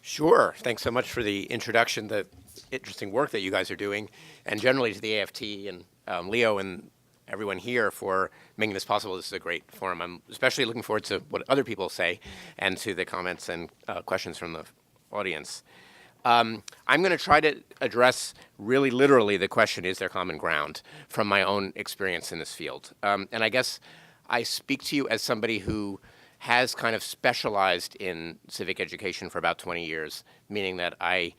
Sure. Thanks so much for the introduction, the interesting work that you guys are doing, and generally to the AFT and Leo and everyone here for making this possible. This is a great forum. I'm especially looking forward to what other people say and to the comments and questions from the audience. I'm going to try to address really literally the question, is there common ground, from my own experience in this field. And I guess I speak to you as somebody who has kind of specialized in civic education for about 20 years, meaning that I,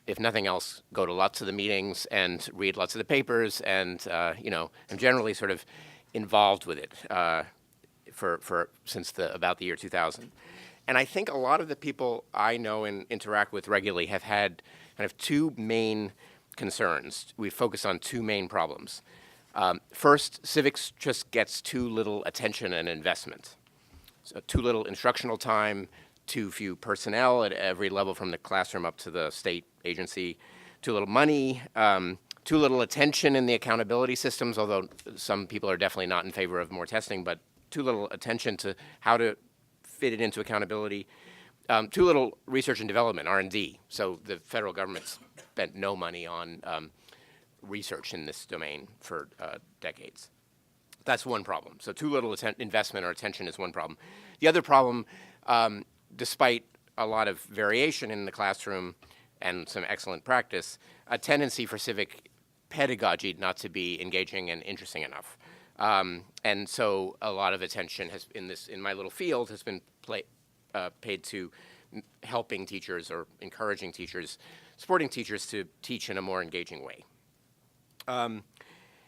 if nothing else, go to lots of the meetings and read lots of the papers, and I'm generally sort of involved with it for since about the year 2000. And I think a lot of the people I know and interact with regularly have had kind of two main concerns. We focus on two main problems. First, civics just gets too little attention and investment. So too little instructional time, too few personnel at every level from the classroom up to the state agency, too little money, too little attention in the accountability systems, although some people are definitely not in favor of more testing, but too little attention to how to fit it into accountability, too little research and development, R&D. So the federal government spent no money on research in this domain for decades. That's one problem. So too little investment or attention is one problem. The other problem, despite a lot of variation in the classroom and some excellent practice, a tendency for civic pedagogy not to be engaging and interesting enough. And so a lot of attention has in my little field has been paid to helping teachers or encouraging teachers, supporting teachers to teach in a more engaging way.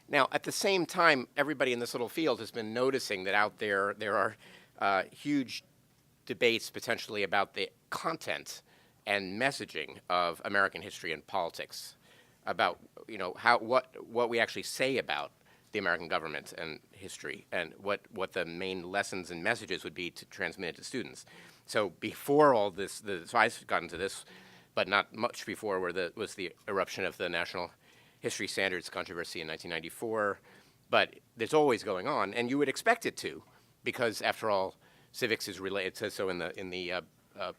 Now, at the same time, everybody in this little field has been noticing that out there are huge debates potentially about the content and messaging of American history and politics, about what we actually say about the American government and history, and what the main lessons and messages would be to transmit it to students. So before all this, so I've gotten to this, but not much before, was the eruption of the National History Standards controversy in 1994, but it's always going on, and you would expect it to, because after all, civics is related. It says so in the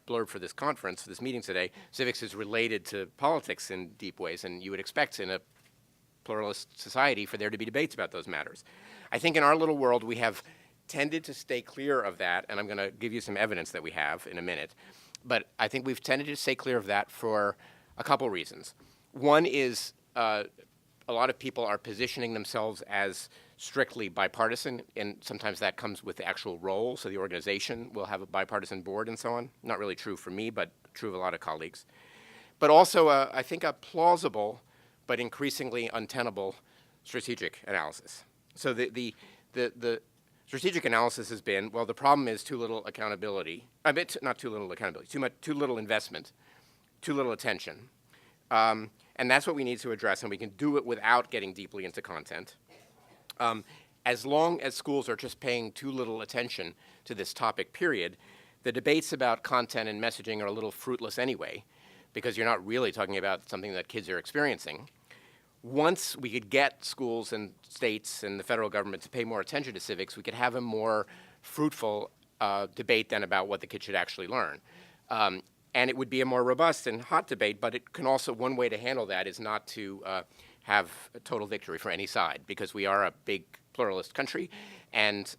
blurb for this conference, for this meeting today. Civics is related to politics in deep ways, and you would expect in a pluralist society for there to be debates about those matters. I think in our little world we have tended to stay clear of that, and I'm going to give you some evidence that we have in a minute. But I think we've tended to stay clear of that for a couple reasons. One is a lot of people are positioning themselves as strictly bipartisan, and sometimes that comes with the actual role. So the organization will have a bipartisan board and so on. Not really true for me, but true of a lot of colleagues. But also, I think, a plausible but increasingly untenable strategic analysis. So the strategic analysis has been, well, the problem is too little accountability. Not too little accountability, too little investment, too little attention. And that's what we need to address, and we can do it without getting deeply into content. As long as schools are just paying too little attention to this topic, period, the debates about content and messaging are a little fruitless anyway, because you're not really talking about something that kids are experiencing. Once we could get schools and states and the federal government to pay more attention to civics, we could have a more fruitful debate then about what the kids should actually learn. And it would be a more robust and hot debate, but it can also, one way to handle that is not to have a total victory for any side, because we are a big pluralist country, and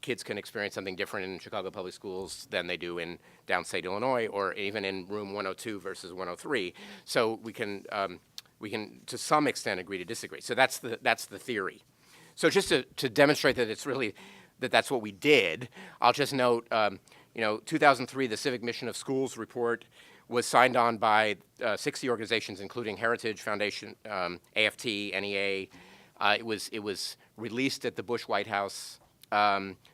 kids can experience something different in Chicago public schools than they do in downstate Illinois, or even in room 102 versus 103. So we can, to some extent, agree to disagree. So that's the theory. So just to demonstrate that it's really, that's what we did, I'll just note, 2003, the Civic Mission of Schools report was signed on by 60 organizations, including Heritage Foundation, AFT, NEA. It was released at the Bush White House.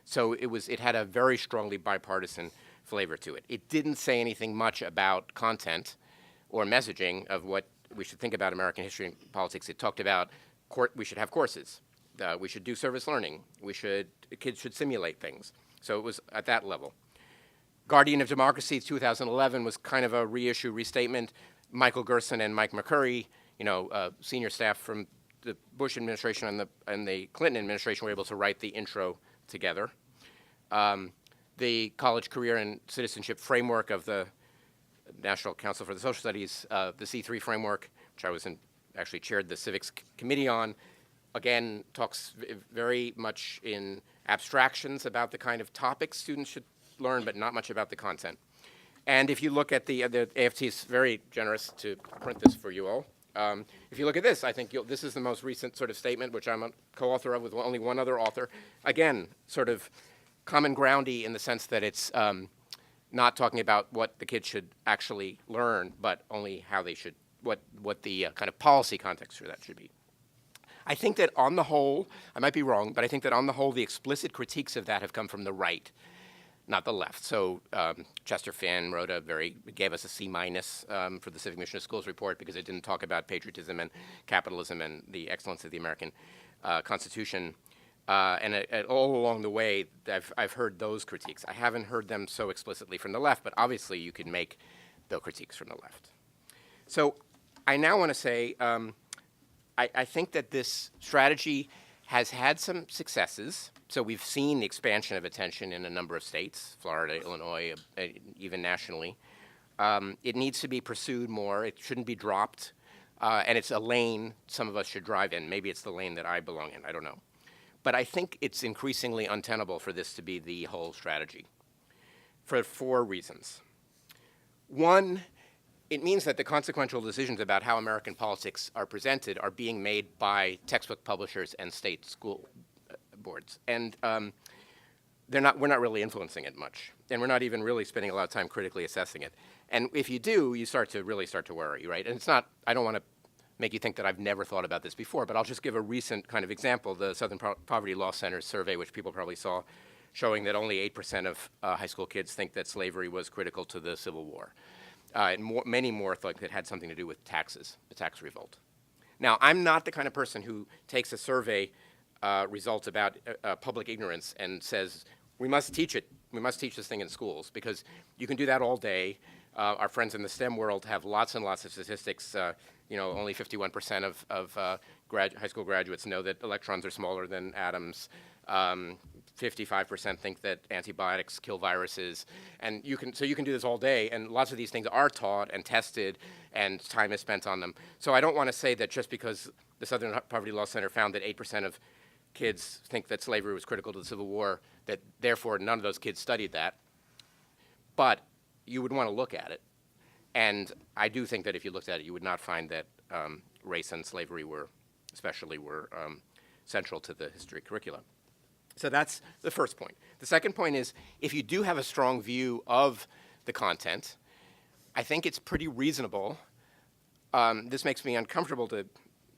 So it had a very strongly bipartisan flavor to it. It didn't say anything much about content or messaging of what we should think about American history and politics. It talked about we should have courses. We should do service learning. Kids should simulate things. So it was at that level. Guardian of Democracy 2011 was kind of a reissue, restatement. Michael Gerson and Mike McCurry, senior staff from the Bush administration and the Clinton administration, were able to write the intro together. The College Career and Citizenship Framework of the National Council for the Social Studies, the C3 framework, which I actually chaired the Civics Committee on, again, talks very much in abstractions about the kind of topics students should learn, but not much about the content. And if you look at the AFT is very generous to print this for you all. If you look at this, I think this is the most recent sort of statement, which I'm a co-author of with only one other author. Again, sort of common groundy in the sense that it's not talking about what the kids should actually learn, but only how they should, what the kind of policy context for that should be. I think that on the whole, I might be wrong, but I think that on the whole, the explicit critiques of that have come from the right, not the left. So Chester Finn gave us a C- for the Civic Mission of Schools report because it didn't talk about patriotism and capitalism and the excellence of the American Constitution. And all along the way, I've heard those critiques. I haven't heard them so explicitly from the left, but obviously you can make the critiques from the left. So I now want to say I think that this strategy has had some successes. So we've seen the expansion of attention in a number of states, Florida, Illinois, even nationally. It needs to be pursued more. It shouldn't be dropped. And it's a lane some of us should drive in. Maybe it's the lane that I belong in. I don't know. But I think it's increasingly untenable for this to be the whole strategy for 4 reasons. One, it means that the consequential decisions about how American politics are presented are being made by textbook publishers and state school boards. And we're not really influencing it much. And we're not even really spending a lot of time critically assessing it. And if you do, you really start to worry, right? And it's not, I don't want to make you think that I've never thought about this before, but I'll just give a recent kind of example, the Southern Poverty Law Center's survey, which people probably saw, showing that only 8% of high school kids think that slavery was critical to the Civil War. And many more thought it had something to do with taxes, the tax revolt. Now, I'm not the kind of person who takes a survey results about public ignorance and says, we must teach it. We must teach this thing in schools, because you can do that all day. Our friends in the STEM world have lots and lots of statistics. Only 51% of high school graduates know that electrons are smaller than atoms. 55% think that antibiotics kill viruses, and you can do this all day, and lots of these things are taught and tested, and time is spent on them. So I don't want to say that just because the Southern Poverty Law Center found that 8% of kids think that slavery was critical to the Civil War, that therefore none of those kids studied that. But you would want to look at it, and I do think that if you looked at it, you would not find that race and slavery were central to the history curricula. So that's the first point. The second point is, if you do have a strong view of the content, I think it's pretty reasonable. This makes me uncomfortable to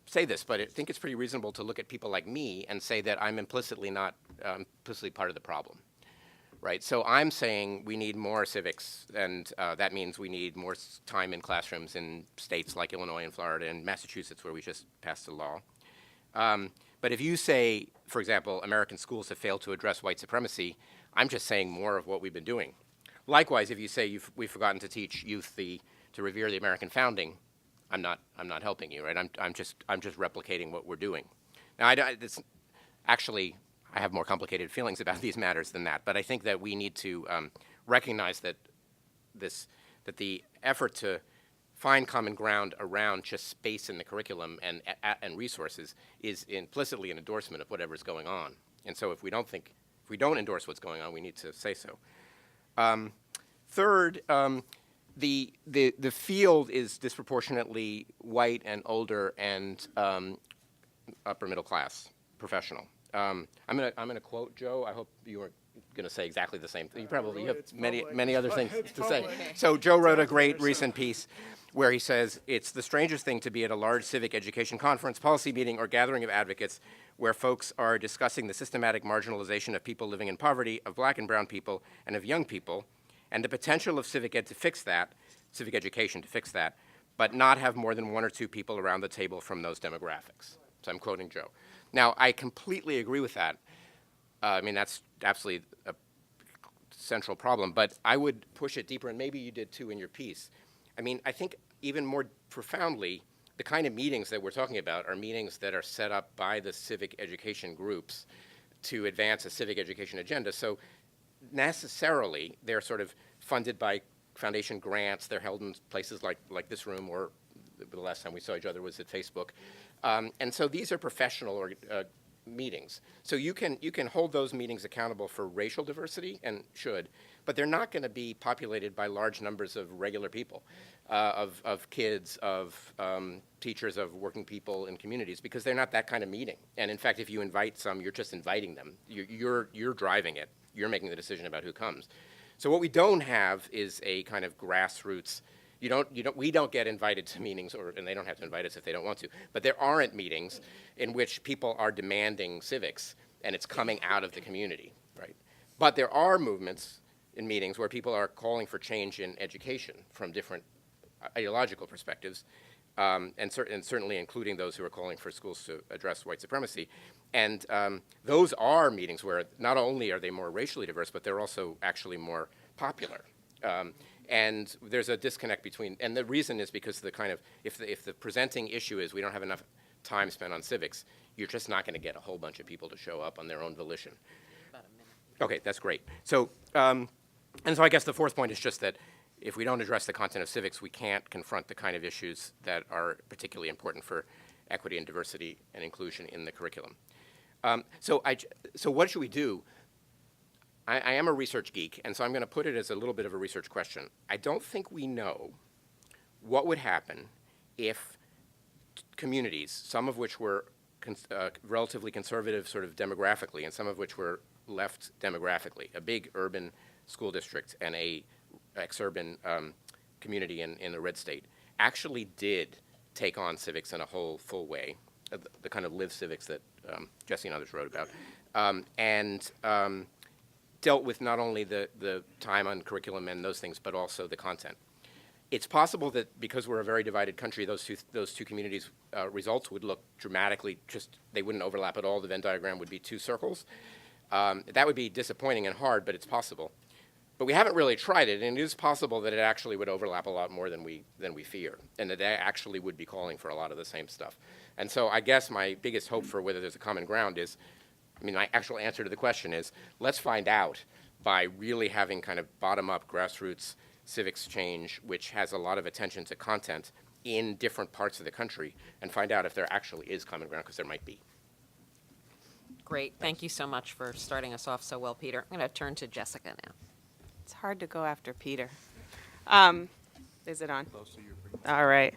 say this, but I think it's pretty reasonable to look at people like me and say that I'm implicitly part of the problem, right? So I'm saying we need more civics, and that means we need more time in classrooms in states like Illinois and Florida and Massachusetts, where we just passed a law. But if you say, for example, American schools have failed to address white supremacy, I'm just saying more of what we've been doing. Likewise, if you say we've forgotten to teach youth to revere the American founding, I'm not helping you, right? I'm just replicating what we're doing. Now, I have more complicated feelings about these matters than that, but I think that we need to recognize that the effort to find common ground around just space in the curriculum and resources is implicitly an endorsement of whatever's going on. And so if we don't endorse what's going on, we need to say so. Third, the field is disproportionately white and older and upper middle class professional. I'm gonna quote Joe. I hope you weren't going to say exactly the same thing. You have many other things to say. So Joe wrote a great recent piece where he says, it's the strangest thing to be at a large civic education conference, policy meeting, or gathering of advocates where folks are discussing the systematic marginalization of people living in poverty, of black and brown people, and of young people, and the potential of civic education to fix that, but not have more than 1 or 2 people around the table from those demographics. So I'm quoting Joe. Now, I completely agree with that. I mean, that's absolutely a central problem, but I would push it deeper, and maybe you did too in your piece. I mean, I think even more profoundly, the kind of meetings that we're talking about are meetings that are set up by the civic education groups to advance a civic education agenda. So necessarily, they're sort of funded by foundation grants. They're held in places like this room, or the last time we saw each other was at Facebook. And so these are professional meetings. So you can hold those meetings accountable for racial diversity, and should, but they're not going to be populated by large numbers of regular people, of kids, of teachers, of working people in communities, because they're not that kind of meeting. And in fact, if you invite some, you're just inviting them. You're driving it. You're making the decision about who comes. So what we don't have is a kind of grassroots. We don't get invited to meetings, and they don't have to invite us if they don't want to. But there aren't meetings in which people are demanding civics, and it's coming out of the community, right? But there are movements in meetings where people are calling for change in education from different ideological perspectives, and certainly including those who are calling for schools to address white supremacy. And those are meetings where not only are they more racially diverse, but they're also actually more popular. And there's a disconnect between, and the reason is because the kind of, if the presenting issue is we don't have enough time spent on civics, you're just not going to get a whole bunch of people to show up on their own volition. About a minute. Okay, that's great. So, and so I guess the fourth point is just that if we don't address the content of civics, we can't confront the kind of issues that are particularly important for equity and diversity and inclusion in the curriculum. So what should we do? I am a research geek, and so I'm going to put it as a little bit of a research question. I don't think we know what would happen if communities, some of which were relatively conservative sort of demographically, and some of which were left demographically, a big urban school district and a exurban community in a red state, actually did take on civics in a whole full way, the kind of lived civics that Jesse and others wrote about, and dealt with not only the time on curriculum and those things, but also the content. It's possible that because we're a very divided country, those two communities' results would look dramatically, they wouldn't overlap at all. The Venn diagram would be two circles. That would be disappointing and hard, but it's possible. But we haven't really tried it, and it is possible that it actually would overlap a lot more than we fear, and that they actually would be calling for a lot of the same stuff. And so I guess my biggest hope for whether there's a common ground is, my actual answer to the question is, let's find out by really having kind of bottom-up grassroots civics change, which has a lot of attention to content in different parts of the country, and find out if there actually is common ground, because there might be. Great. Thank you so much for starting us off so well, Peter. I'm going to turn to Jessica now. It's hard to go after Peter. Is it on? All right.